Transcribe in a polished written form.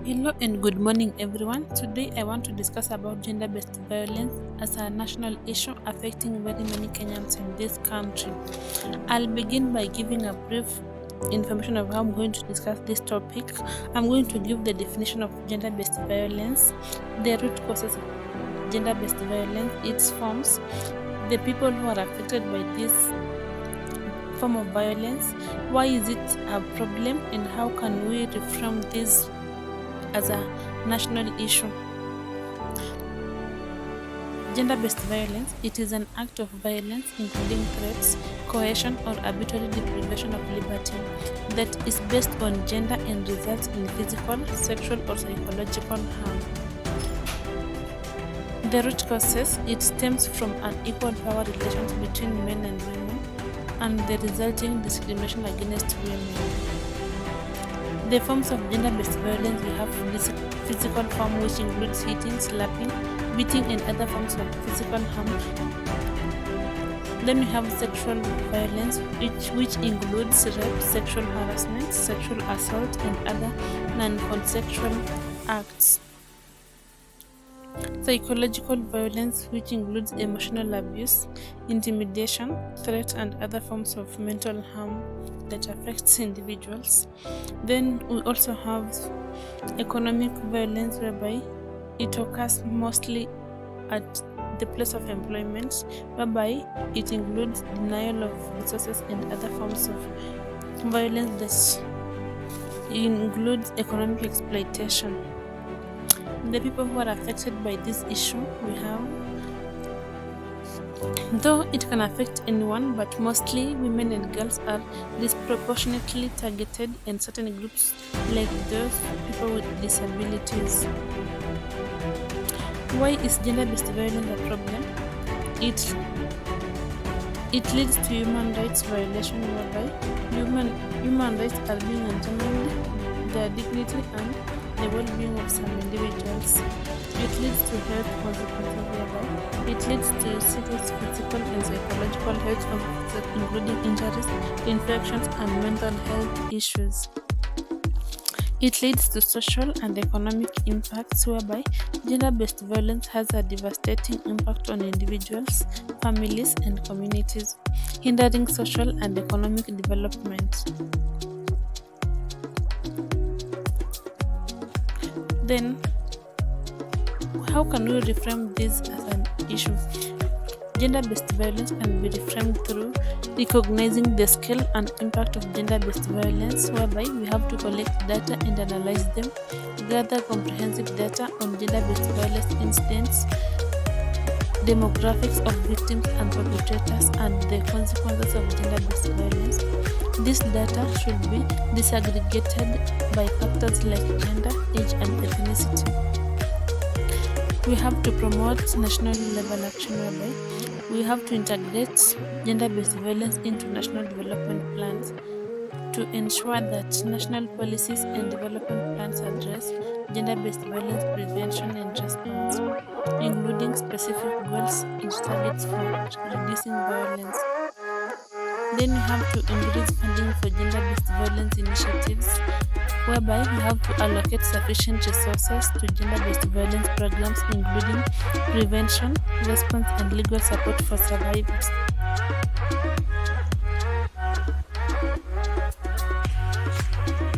Hello and good morning, everyone. Today I want to discuss about gender-based violence as a national issue affecting very many Kenyans in this country. I'll begin by giving a brief information of how I'm going to discuss this topic. I'm going to give the definition of gender-based violence, the root causes of gender-based violence, its forms, the people who are affected by this form of violence, why is it a problem, and how can we reframe this as a national issue. Gender-based violence, it is an act of violence including threats, coercion, or arbitrary deprivation of liberty that is based on gender and results in physical, sexual, or psychological harm. The root causes, it stems from unequal power relations between men and women and the resulting discrimination against women. The forms of gender-based violence, we have physical form, which includes hitting, slapping, beating, and other forms of physical harm. Then we have sexual violence, which includes rape, sexual harassment, sexual assault, and other non-consensual acts. Psychological violence, which includes emotional abuse, intimidation, threat, and other forms of mental harm that affects individuals. Then we also have economic violence, whereby it occurs mostly at the place of employment, whereby it includes denial of resources and other forms of violence that includes economic exploitation. The people who are affected by this issue, we have, though it can affect anyone, but mostly women and girls are disproportionately targeted, and certain groups like those people with disabilities. Why is gender-based violence a problem? It leads to human rights violation, whereby human rights are being undermined, their dignity and the well-being of some individuals. It leads to health consequences, whereby it leads to serious physical and psychological health consequences, including injuries, infections, and mental health issues. It leads to social and economic impacts, whereby gender-based violence has a devastating impact on individuals, families, and communities, hindering social and economic development. Then, how can we reframe this as an issue? Gender-based violence can be reframed through recognizing the scale and impact of gender-based violence, whereby we have to collect data and analyze them, gather comprehensive data on gender-based violence incidents, demographics of victims and perpetrators, and the consequences of gender-based violence. This data should be disaggregated by factors like gender, age, and ethnicity. We have to promote national level action, whereby we have to integrate gender-based violence into national development plans to ensure that national policies and development plans address gender-based violence prevention and response, including specific goals and targets for reducing violence. Then we have to increase funding for gender-based violence initiatives, whereby we have to allocate sufficient resources to gender-based violence programs, including prevention, response, and legal support for survivors.